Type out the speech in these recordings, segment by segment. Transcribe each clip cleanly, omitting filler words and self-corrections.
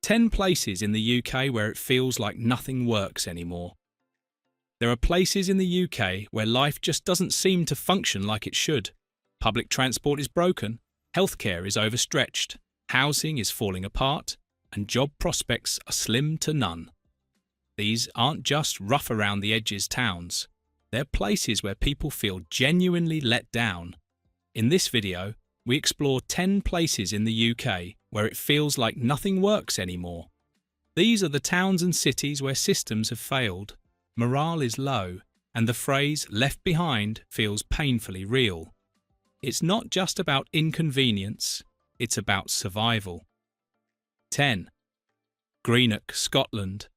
10 places in the UK where it feels like nothing works anymore. There are places in the UK where life just doesn't seem to function like it should. Public transport is broken, healthcare is overstretched, housing is falling apart, and job prospects are slim to none. These aren't just rough around the edges towns. They're places where people feel genuinely let down. In this video, we explore 10 places in the UK where it feels like nothing works anymore. These are the towns and cities where systems have failed, morale is low, and the phrase "left behind" feels painfully real. It's not just about inconvenience, it's about survival. 10. Greenock, Scotland.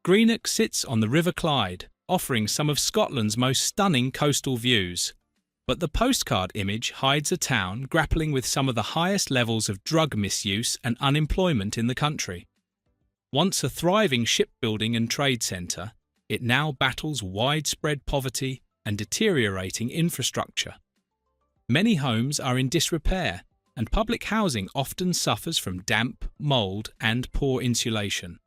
Greenock sits on the River Clyde, offering some of Scotland's most stunning coastal views. But the postcard image hides a town grappling with some of the highest levels of drug misuse and unemployment in the country. Once a thriving shipbuilding and trade centre, it now battles widespread poverty and deteriorating infrastructure. Many homes are in disrepair, and public housing often suffers from damp, mould and poor insulation.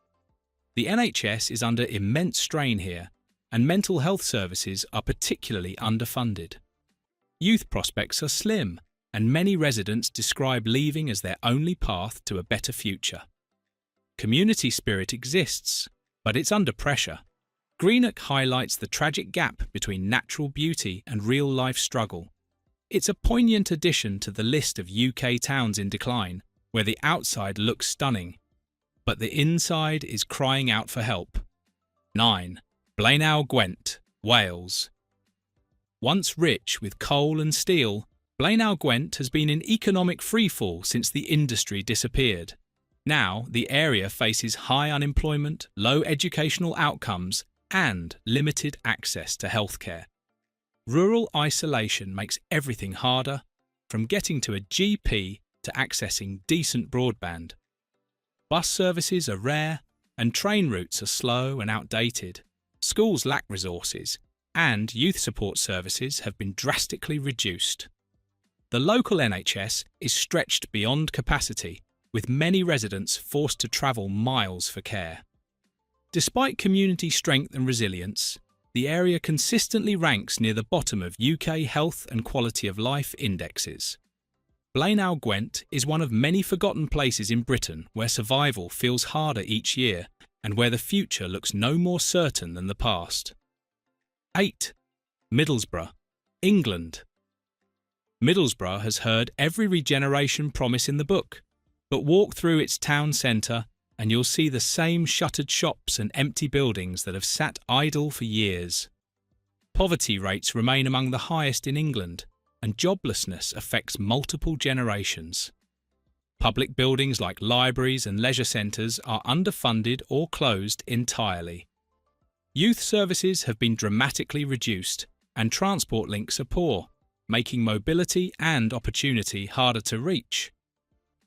The NHS is under immense strain here, and mental health services are particularly underfunded. Youth prospects are slim, and many residents describe leaving as their only path to a better future. Community spirit exists, but it's under pressure. Greenock highlights the tragic gap between natural beauty and real-life struggle. It's a poignant addition to the list of UK towns in decline, where the outside looks stunning, but the inside is crying out for help. 9. Gwent Wales. Once rich with coal and steel, Gwent has been in economic freefall since the industry disappeared. Now, the area faces high unemployment, low educational outcomes, and limited access to healthcare. Rural isolation makes everything harder, from getting to a GP to accessing decent broadband. Bus services are rare, and train routes are slow and outdated. Schools lack resources, and youth support services have been drastically reduced. The local NHS is stretched beyond capacity, with many residents forced to travel miles for care. Despite community strength and resilience, the area consistently ranks near the bottom of UK health and quality of life indexes. Gwent is one of many forgotten places in Britain where survival feels harder each year and where the future looks no more certain than the past. 8. Middlesbrough England. Middlesbrough has heard every regeneration promise in the book, but walk through its town centre and you'll see the same shuttered shops and empty buildings that have sat idle for years. Poverty rates remain among the highest in England, and joblessness affects multiple generations. Public buildings like libraries and leisure centres are underfunded or closed entirely. Youth services have been dramatically reduced, and transport links are poor, making mobility and opportunity harder to reach.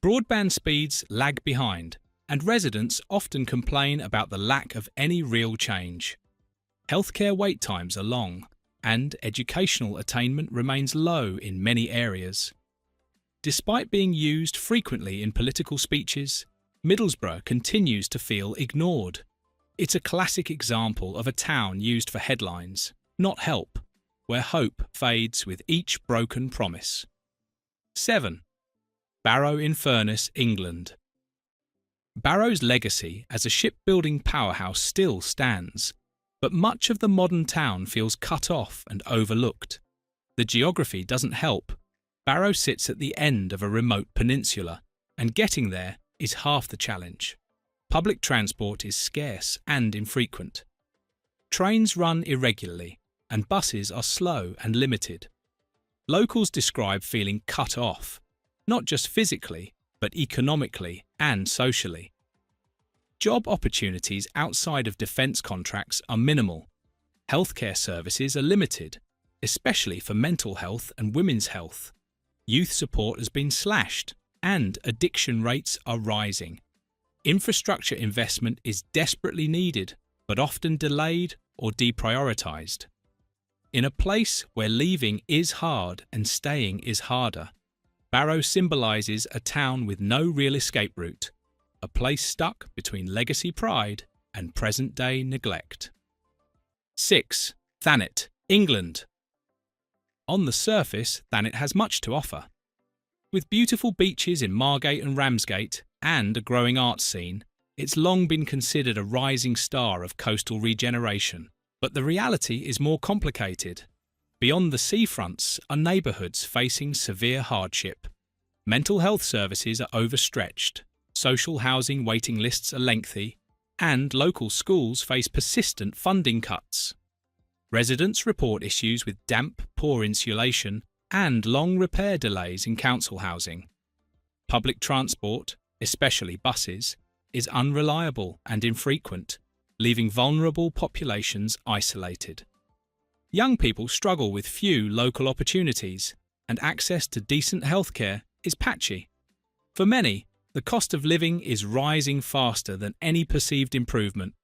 Broadband speeds lag behind, and residents often complain about the lack of any real change. Healthcare wait times are long, and educational attainment remains low in many areas. Despite being used frequently in political speeches, Middlesbrough continues to feel ignored. It's a classic example of a town used for headlines, not help, where hope fades with each broken promise. 7. Barrow England. Barrow's legacy as a shipbuilding powerhouse still stands, but much of the modern town feels cut off and overlooked. The geography doesn't help. Barrow sits at the end of a remote peninsula, and getting there is half the challenge. Public transport is scarce and infrequent. Trains run irregularly, and buses are slow and limited. Locals describe feeling cut off, not just physically, but economically and socially. Job opportunities outside of defence contracts are minimal. Healthcare services are limited, especially for mental health and women's health. Youth support has been slashed, and addiction rates are rising. Infrastructure investment is desperately needed, but often delayed or deprioritised. In a place where leaving is hard and staying is harder, Barrow symbolises a town with no real escape route. a place stuck between legacy pride and present-day neglect. 6. Thanet, England. On the surface, Thanet has much to offer. With beautiful beaches in Margate and Ramsgate and a growing arts scene, it's long been considered a rising star of coastal regeneration. But the reality is more complicated. Beyond the seafronts are neighbourhoods facing severe hardship. Mental health services are overstretched, social housing waiting lists are lengthy, and local schools face persistent funding cuts. Residents report issues with damp, poor insulation, and long repair delays in council housing. Public transport, especially buses, is unreliable and infrequent, leaving vulnerable populations isolated. Young people struggle with few local opportunities, and access to decent healthcare is patchy. For many, the cost of living is rising faster than any perceived improvement.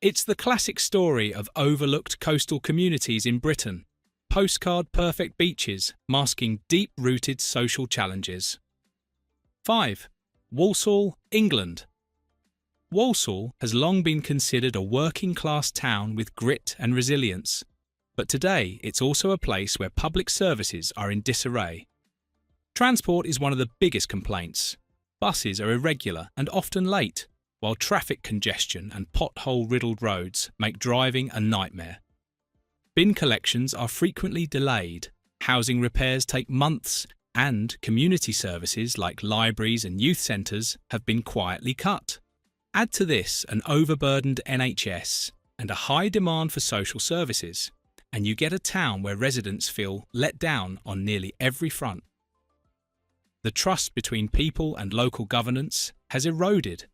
It's the classic story of overlooked coastal communities in Britain, postcard-perfect beaches masking deep-rooted social challenges. 5. Walsaw, England. Walsall has long been considered a working-class town with grit and resilience, but today it's also a place where public services are in disarray. Transport is one of the biggest complaints. Buses are irregular and often late, while traffic congestion and pothole-riddled roads make driving a nightmare. Bin collections are frequently delayed, housing repairs take months, and community services like libraries and youth centres have been quietly cut. Add to this an overburdened NHS and a high demand for social services, and you get a town where residents feel let down on nearly every front. The trust between people and local governance has eroded.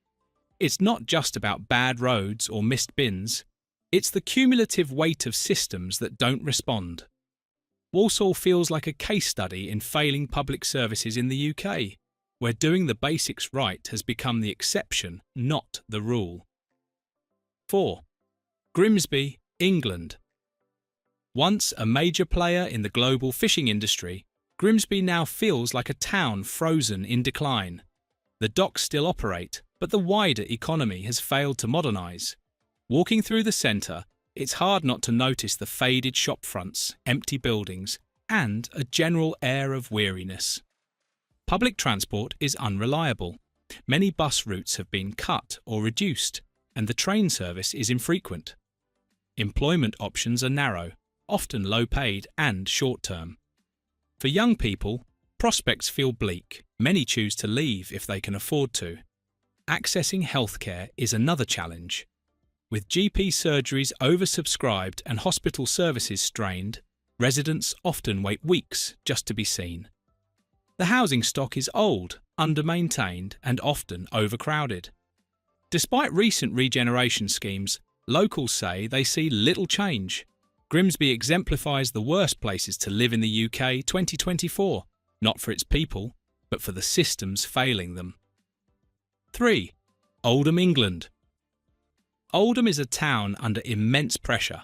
It's not just about bad roads or missed bins, it's the cumulative weight of systems that don't respond. Walsall feels like a case study in failing public services in the UK, where doing the basics right has become the exception, not the rule. 4. Grimby England. Once a major player in the global fishing industry, Grimby now feels like a town frozen in decline. The docks still operate, but the wider economy has failed to modernise. Walking through the centre, it's hard not to notice the faded shop fronts, empty buildings, and a general air of weariness. Public transport is unreliable. Many bus routes have been cut or reduced, and the train service is infrequent. Employment options are narrow, often low-paid and short-term. For young people, prospects feel bleak. Many choose to leave if they can afford to. Accessing healthcare is another challenge. With GP surgeries oversubscribed and hospital services strained, residents often wait weeks just to be seen. The housing stock is old, under-maintained and often overcrowded. Despite recent regeneration schemes, locals say they see little change. Grimby exemplifies the worst places to live in the UK 2024, not for its people, but for the systems failing them. 3. Oldham, England. Oldham is a town under immense pressure.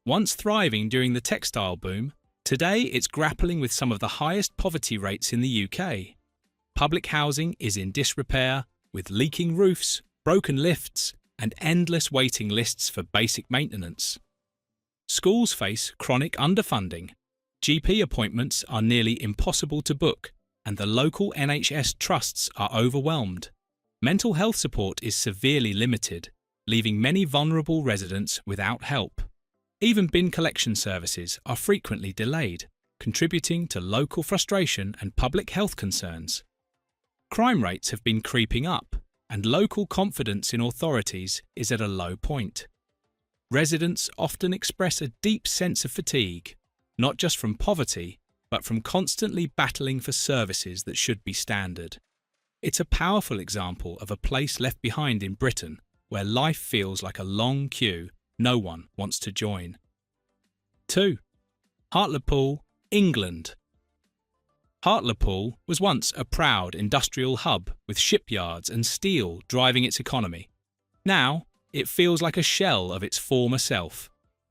Once thriving during the textile boom, today it's grappling with some of the highest poverty rates in the UK. Public housing is in disrepair, with leaking roofs, broken lifts, and endless waiting lists for basic maintenance. Schools face chronic underfunding. GP appointments are nearly impossible to book, and the local NHS trusts are overwhelmed. Mental health support is severely limited, leaving many vulnerable residents without help. Even bin collection services are frequently delayed, contributing to local frustration and public health concerns. Crime rates have been creeping up, and local confidence in authorities is at a low point. Residents often express a deep sense of fatigue, not just from poverty, but from constantly battling for services that should be standard. It's a powerful example of a place left behind in Britain, where life feels like a long queue no one wants to join. 2. Hartlepool, England. Hartlepool was once a proud industrial hub with shipyards and steel driving its economy. Now, it feels like a shell of its former self.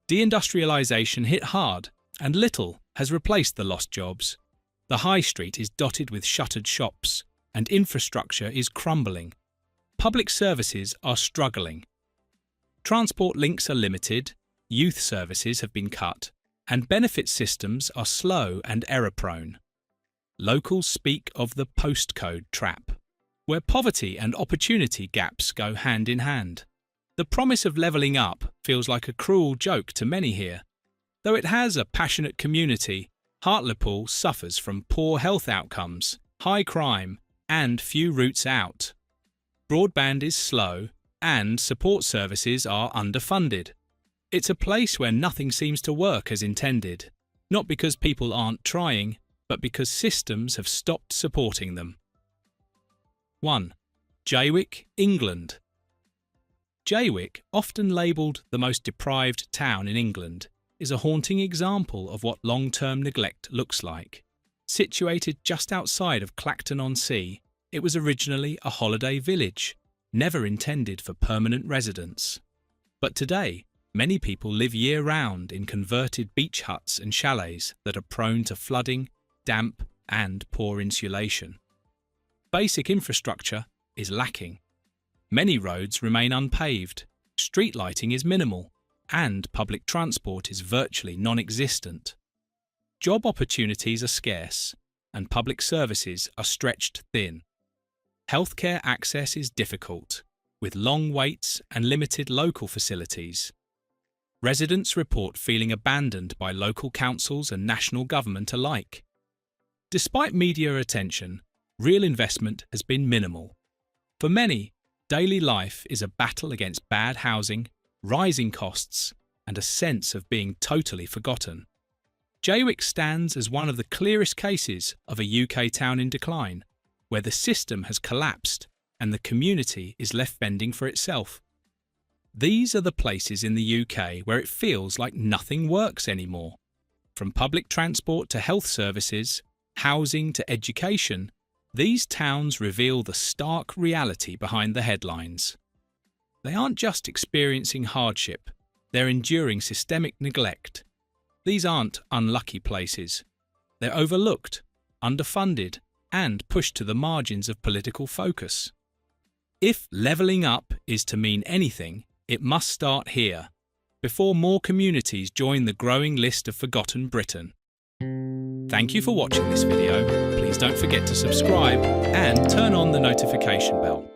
Deindustrialisation hit hard, and little has replaced the lost jobs. The high street is dotted with shuttered shops, and infrastructure is crumbling. Public services are struggling. Transport links are limited, youth services have been cut, and benefit systems are slow and error-prone. Locals speak of the postcode trap, where poverty and opportunity gaps go hand in hand. The promise of levelling up feels like a cruel joke to many here. Though it has a passionate community, Hartlepool suffers from poor health outcomes, high crime, and few routes out. Broadband is slow, and support services are underfunded. It's a place where nothing seems to work as intended, not because people aren't trying, but because systems have stopped supporting them. 1. Jaywick, England. Jaywick, often labelled the most deprived town in England, is a haunting example of what long-term neglect looks like. Situated just outside of Clacton-on-Sea, it was originally a holiday village, never intended for permanent residence. But today, many people live year-round in converted beach huts and chalets that are prone to flooding, damp, and poor insulation. Basic infrastructure is lacking. Many roads remain unpaved, street lighting is minimal, and public transport is virtually non-existent. Job opportunities are scarce, and public services are stretched thin. Healthcare access is difficult, with long waits and limited local facilities. Residents report feeling abandoned by local councils and national government alike. Despite media attention, real investment has been minimal. For many, daily life is a battle against bad housing, rising costs, and a sense of being totally forgotten. Jaywick stands as one of the clearest cases of a UK town in decline, where the system has collapsed and the community is left fending for itself. These are the places in the UK where it feels like nothing works anymore. From public transport to health services, housing to education, these towns reveal the stark reality behind the headlines. They aren't just experiencing hardship, they're enduring systemic neglect. These aren't unlucky places. They're overlooked, underfunded, and pushed to the margins of political focus. If levelling up is to mean anything, it must start here, before more communities join the growing list of forgotten Britain. Thank you for watching this video. Please don't forget to subscribe and turn on the notification bell.